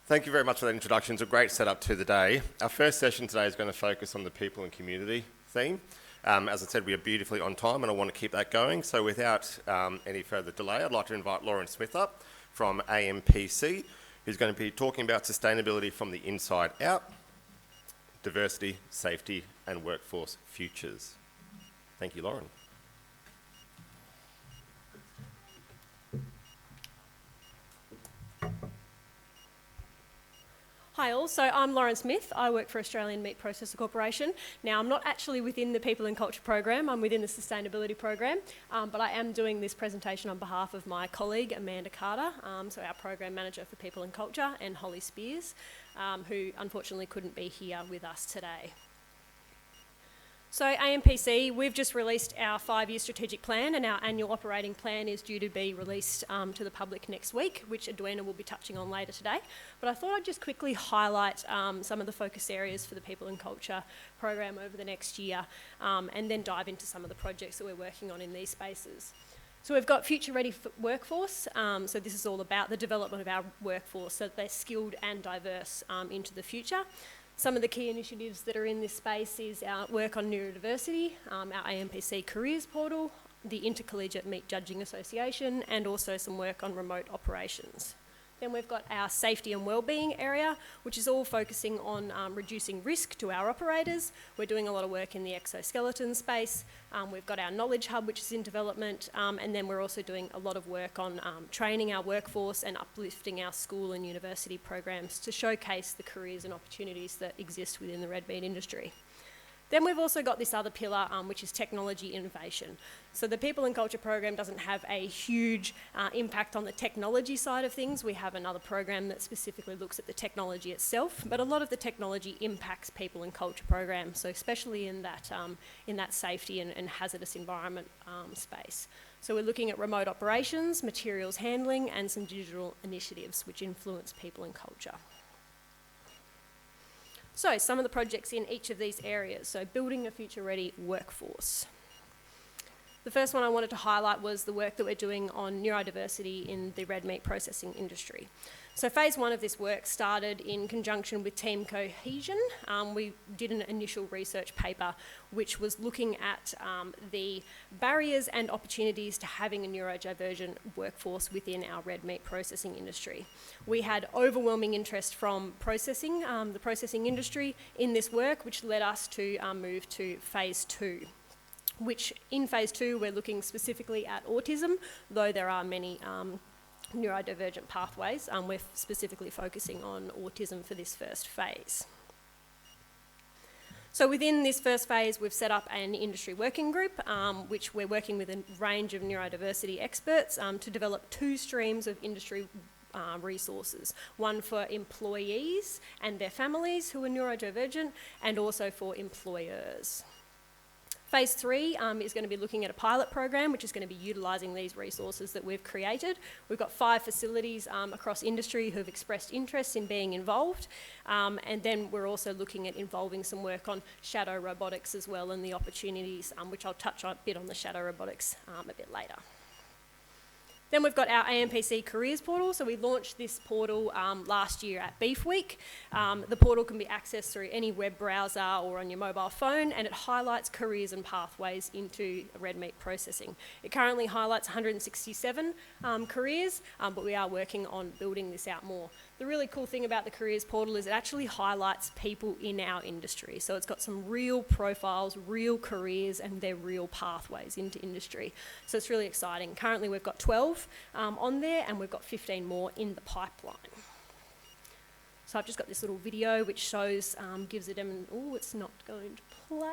Thank you very much for that introduction. It's a great setup to the day. Our first session today is going to focus on the people and community theme. As I said, we are beautifully on time and I want to keep that going. So without any further delay, I'd like to invite Lauren Smith up from AMPC, who's going to be talking about sustainability from the inside out, diversity, safety and workforce futures. Thank you, Lauren. Hi all, so I'm Lauren Smith. I work for Australian Meat Processor Corporation. Now I'm not actually within the People and Culture program, I'm within the Sustainability program, but I am doing this presentation on behalf of my colleague Amanda Carter, so our Program Manager for People and Culture, and Holly Spears, who unfortunately couldn't be here with us today. So AMPC, we've just released our 5-year strategic plan and our annual operating plan is due to be released to the public next week, which Edwina will be touching on later today. But I thought I'd just quickly highlight some of the focus areas for the People and Culture program over the next year and then dive into some of the projects that we're working on in these spaces. So we've got Future Ready Workforce, so this is all about the development of our workforce so that they're skilled and diverse into the future. Some of the key initiatives that are in this space is our work on neurodiversity, our AMPC Careers Portal, the Intercollegiate Meat Judging Association, and also some work on remote operations. Then we've got our safety and wellbeing area, which is all focusing on reducing risk to our operators. We're doing a lot of work in the exoskeleton space. We've got our knowledge hub, which is in development, and then we're also doing a lot of work on training our workforce and uplifting our school and university programs to showcase the careers and opportunities that exist within the red meat industry. Then we've also got this other pillar, which is technology innovation. So the People and Culture program doesn't have a huge impact on the technology side of things. We have another program that specifically looks at the technology itself, but a lot of the technology impacts People and Culture programs, so especially in that safety and hazardous environment space. So we're looking at remote operations, materials handling, and some digital initiatives which influence People and Culture. So some of the projects in each of these areas, so building a future-ready workforce. The first one I wanted to highlight was the work that we're doing on neurodiversity in the red meat processing industry. So phase 1 of this work started in conjunction with Team Cohesion. We did an initial research paper which was looking at the barriers and opportunities to having a neurodivergent workforce within our red meat processing industry. We had overwhelming interest from the processing industry in this work, which led us to move to phase 2. Which in phase 2 we're looking specifically at autism, though there are many neurodivergent pathways. We're specifically focusing on autism for this first phase. So within this first phase, we've set up an industry working group, which we're working with a range of neurodiversity experts to develop 2 streams of industry resources. One for employees and their families who are neurodivergent, and also for employers. Phase 3 is going to be looking at a pilot program which is going to be utilising these resources that we've created. We've got 5 facilities across industry who have expressed interest in being involved, and then we're also looking at involving some work on shadow robotics as well and the opportunities, which I'll touch on a bit on the shadow robotics a bit later. Then we've got our AMPC Careers Portal. So we launched this portal last year at Beef Week. The portal can be accessed through any web browser or on your mobile phone, and it highlights careers and pathways into red meat processing. It currently highlights 167 careers, but we are working on building this out more. The really cool thing about the Careers Portal is it actually highlights people in our industry. So it's got some real profiles, real careers, and their real pathways into industry. So it's really exciting. Currently we've got 12 on there, and we've got 15 more in the pipeline. So I've just got this little video which shows, gives a demo. Oh, it's not going to play.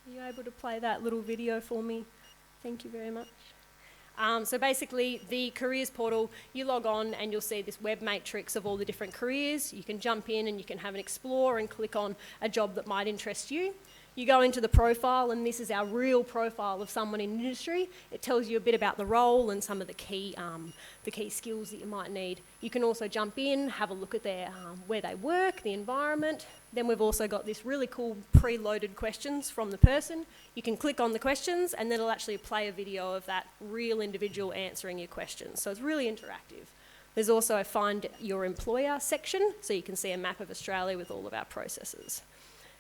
Are you able to play that little video for me? Thank you very much. So basically, the Careers Portal, you log on and you'll see this web matrix of all the different careers. You can jump in and you can have an explore and click on a job that might interest you. You go into the profile, and this is our real profile of someone in industry. It tells you a bit about the role and some of the key skills that you might need. You can also jump in, have a look at their where they work, the environment. Then we've also got this really cool preloaded questions from the person. You can click on the questions, and then it'll actually play a video of that real individual answering your questions. So it's really interactive. There's also a Find Your Employer section, so you can see a map of Australia with all of our processes.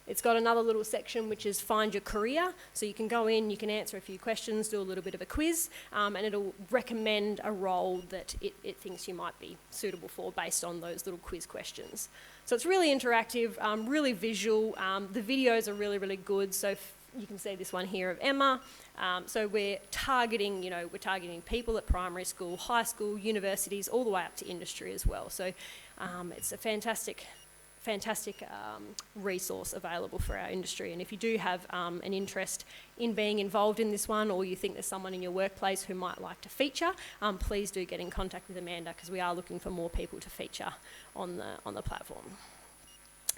It's got another little section which is Find Your Career, so you can go in, you can answer a few questions, do a little bit of a quiz, and it'll recommend a role that it thinks you might be suitable for based on those little quiz questions. So it's really interactive, really visual. The videos are really, really good, so you can see this one here of Emma. So we're targeting people at primary school, high school, universities, all the way up to industry as well. So it's a fantastic resource available for our industry. And if you do have an interest in being involved in this one, or you think there's someone in your workplace who might like to feature, please do get in contact with Amanda, because we are looking for more people to feature on the platform.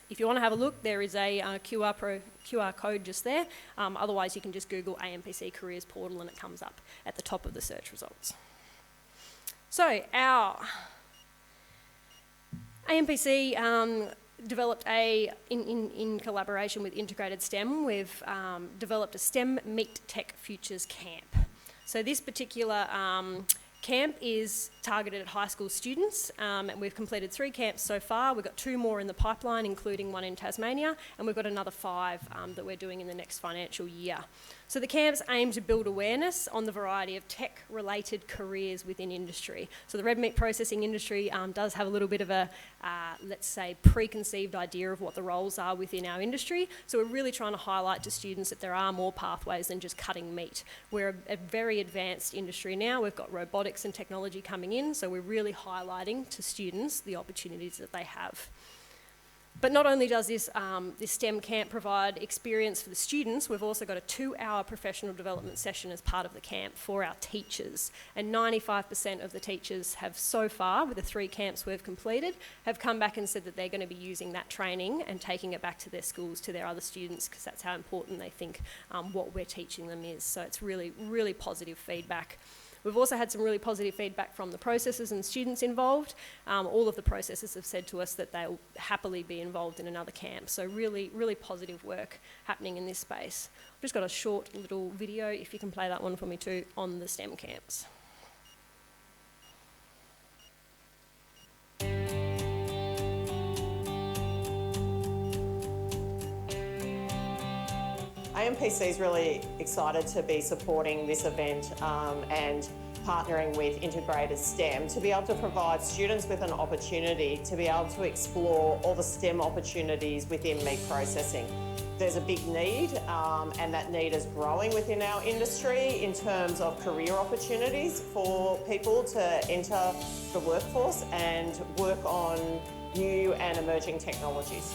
If you want to have a look, there is a QR code just there. Otherwise, you can just Google AMPC Careers Portal and it comes up at the top of the search results. So our AMPC developed in collaboration with Integrated STEM, we've developed a STEM Meet Tech Futures camp. So this particular camp is targeted at high school students, and we've completed 3 camps so far. We've got 2 more in the pipeline, including one in Tasmania, and we've got another 5 that we're doing in the next financial year. So the camps aim to build awareness on the variety of tech-related careers within industry. So the red meat processing industry does have a little bit of a, let's say, preconceived idea of what the roles are within our industry. So we're really trying to highlight to students that there are more pathways than just cutting meat. We're a very advanced industry now. We've got robotics and technology coming in, so we're really highlighting to students the opportunities that they have. But not only does this STEM camp provide experience for the students, we've also got a 2-hour professional development session as part of the camp for our teachers. And 95% of the teachers have so far, with the 3 camps we've completed, have come back and said that they're going to be using that training and taking it back to their schools, to their other students, because that's how important they think what we're teaching them is. So it's really, really positive feedback. We've also had some really positive feedback from the processors and students involved. All of the processors have said to us that they'll happily be involved in another camp. So really, really positive work happening in this space. I've just got a short little video, if you can play that one for me too, on the STEM camps. AMPC is really excited to be supporting this event and partnering with Integrated STEM to be able to provide students with an opportunity to be able to explore all the STEM opportunities within meat processing. There's a big need and that need is growing within our industry in terms of career opportunities for people to enter the workforce and work on new and emerging technologies.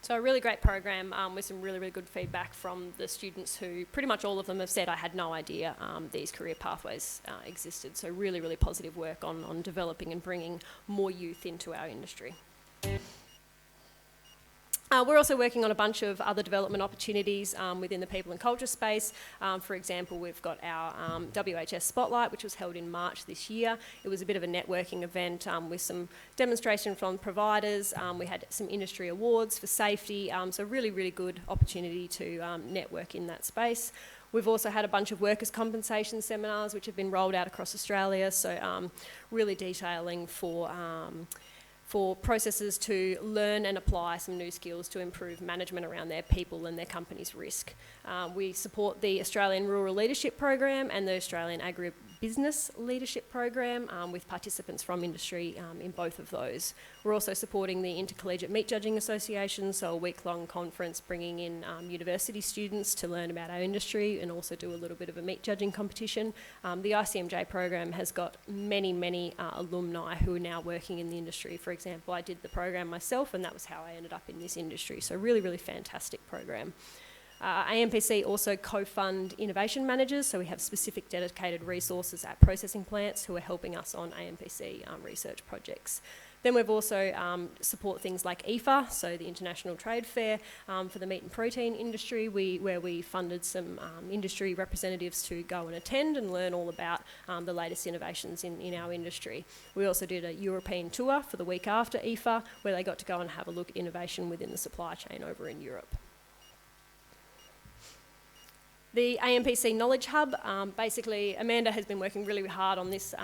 So a really great program with some really, really good feedback from the students, who pretty much all of them have said, I had no idea these career pathways existed. So really, really positive work on developing and bringing more youth into our industry. We're also working on a bunch of other development opportunities within the people and culture space. For example, we've got our WHS Spotlight, which was held in March this year. It was a bit of a networking event with some demonstration from providers. We had some industry awards for safety, so really, really good opportunity to network in that space. We've also had a bunch of workers' compensation seminars which have been rolled out across Australia, so really detailing for processors to learn and apply some new skills to improve management around their people and their company's risk. We support the Australian Rural Leadership Program and the Australian Agribusiness Leadership Program with participants from industry in both of those. We're also supporting the Intercollegiate Meat Judging Association, so a week-long conference bringing in university students to learn about our industry and also do a little bit of a meat judging competition. The ICMJ program has got many, many alumni who are now working in the industry. For example, I did the program myself and that was how I ended up in this industry. So really, really fantastic program. AMPC also co-fund innovation managers, so we have specific dedicated resources at processing plants who are helping us on AMPC research projects. Then we've also support things like IFA, so the International Trade Fair for the meat and protein industry, where we funded some industry representatives to go and attend and learn all about the latest innovations in our industry. We also did a European tour for the week after IFA, where they got to go and have a look at innovation within the supply chain over in Europe. The AMPC Knowledge Hub, basically Amanda has been working really hard on this.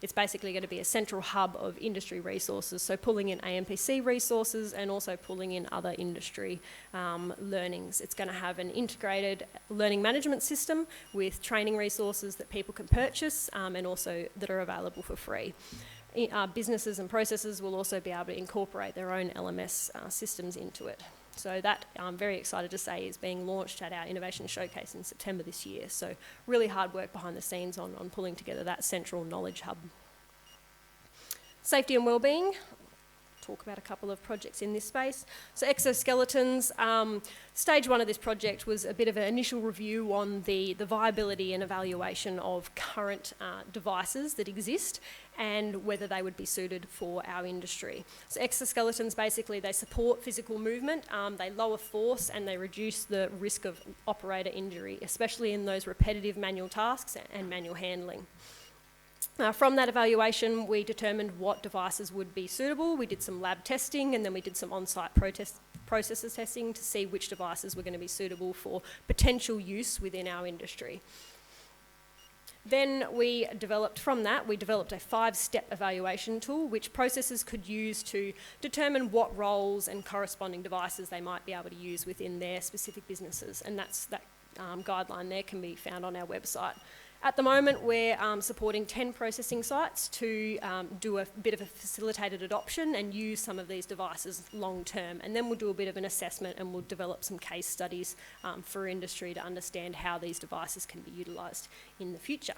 It's basically going to be a central hub of industry resources, so pulling in AMPC resources and also pulling in other industry learnings. It's going to have an integrated learning management system with training resources that people can purchase and also that are available for free. Businesses and processes will also be able to incorporate their own LMS systems into it. So that, I'm very excited to say, is being launched at our Innovation Showcase in September this year. So really hard work behind the scenes on pulling together that central knowledge hub. Safety and wellbeing. Talk about a couple of projects in this space. So exoskeletons, stage one of this project was a bit of an initial review on the viability and evaluation of current devices that exist and whether they would be suited for our industry. So exoskeletons, basically, they support physical movement, they lower force and they reduce the risk of operator injury, especially in those repetitive manual tasks and manual handling. From that evaluation, we determined what devices would be suitable. We did some lab testing and then we did some on-site processes testing to see which devices were going to be suitable for potential use within our industry. Then we developed a 5-step evaluation tool which processors could use to determine what roles and corresponding devices they might be able to use within their specific businesses, and that guideline there can be found on our website. At the moment, we're supporting 10 processing sites to do a bit of a facilitated adoption and use some of these devices long term. And then we'll do a bit of an assessment and we'll develop some case studies for industry to understand how these devices can be utilised in the future.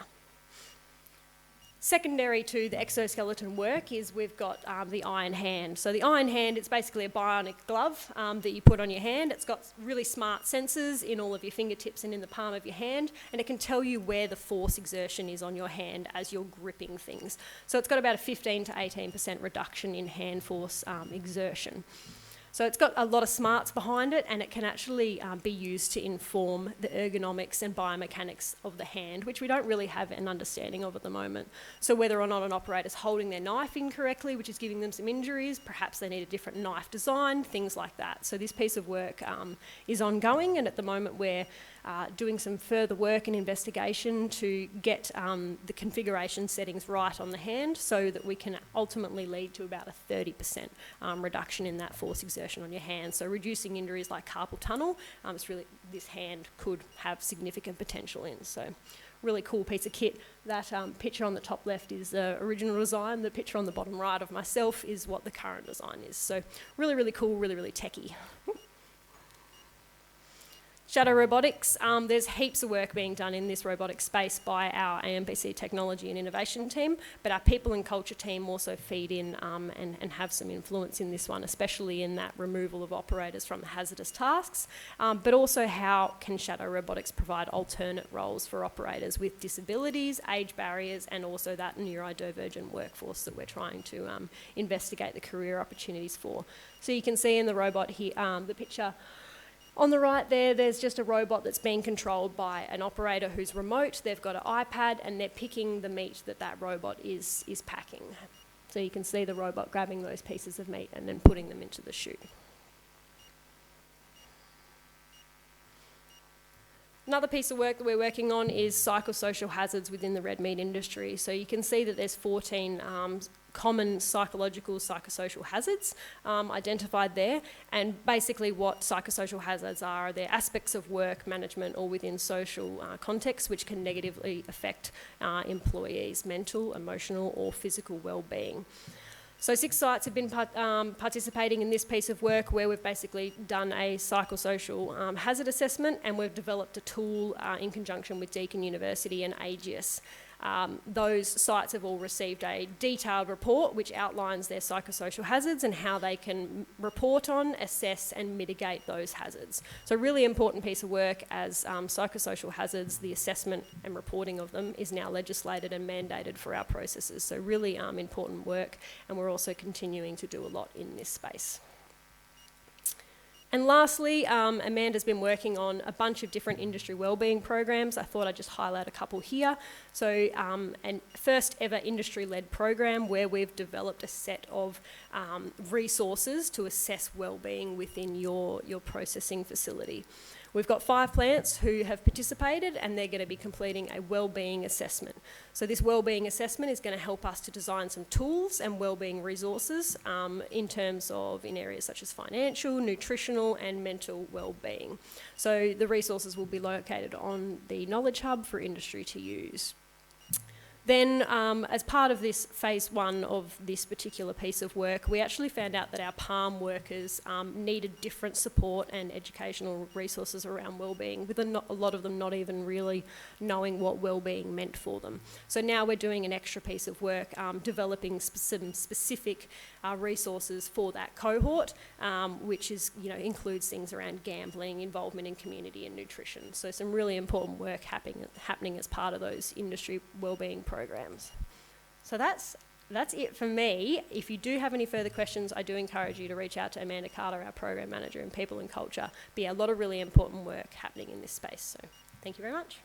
Secondary to the exoskeleton work is we've got the Iron Hand. So the Iron Hand, it's basically a bionic glove that you put on your hand. It's got really smart sensors in all of your fingertips and in the palm of your hand, and it can tell you where the force exertion is on your hand as you're gripping things. So it's got about a 15 to 18% reduction in hand force exertion. So it's got a lot of smarts behind it, and it can actually be used to inform the ergonomics and biomechanics of the hand, which we don't really have an understanding of at the moment. So whether or not an operator's holding their knife incorrectly, which is giving them some injuries, perhaps they need a different knife design, things like that. So this piece of work is ongoing, and at the moment we're doing some further work and investigation to get the configuration settings right on the hand so that we can ultimately lead to about a 30% reduction in that force exertion on your hand. So reducing injuries like carpal tunnel, this hand could have significant potential in. So really cool piece of kit. That picture on the top left is the original design. The picture on the bottom right of myself is what the current design is. So really, really cool, really, really techy. Shadow Robotics, there's heaps of work being done in this robotic space by our AMPC technology and innovation team, but our people and culture team also feed in and have some influence in this one, especially in that removal of operators from hazardous tasks, but also how can Shadow Robotics provide alternate roles for operators with disabilities, age barriers, and also that neurodivergent workforce that we're trying to investigate the career opportunities for. So you can see in the robot here, the picture on the right there's just a robot that's being controlled by an operator who's remote. They've got an iPad and they're picking the meat that robot is packing. So you can see the robot grabbing those pieces of meat and then putting them into the chute. Another piece of work that we're working on is psychosocial hazards within the red meat industry. So you can see that there's 14 common psychosocial hazards identified there, and basically what psychosocial hazards are, they're aspects of work, management or within social contexts which can negatively affect employees' mental, emotional or physical well-being. So 6 sites have been participating in this piece of work where we've basically done a psychosocial hazard assessment, and we've developed a tool in conjunction with Deakin University and AGIS Those sites have all received a detailed report which outlines their psychosocial hazards and how they can report on, assess and mitigate those hazards. So a really important piece of work, as psychosocial hazards, the assessment and reporting of them is now legislated and mandated for our processes. So really important work, and we're also continuing to do a lot in this space. And lastly, Amanda's been working on a bunch of different industry wellbeing programs. I thought I'd just highlight a couple here. So, an first ever industry-led program where we've developed a set of resources to assess wellbeing within your processing facility. We've got 5 plants who have participated, and they're going to be completing a wellbeing assessment. So this wellbeing assessment is going to help us to design some tools and wellbeing resources in areas such as financial, nutritional and mental wellbeing. So the resources will be located on the Knowledge Hub for industry to use. Then, as part of this phase 1 of this particular piece of work, we actually found out that our PALM workers needed different support and educational resources around wellbeing, with a lot of them not even really knowing what wellbeing meant for them. So now we're doing an extra piece of work, developing some specific resources for that cohort, which is, includes things around gambling, involvement in community and nutrition. So some really important work happening as part of those industry wellbeing programs. So that's it for me. If you do have any further questions, I do encourage you to reach out to Amanda Carter, our Program Manager in People and Culture. But yeah, a lot of really important work happening in this space. So thank you very much.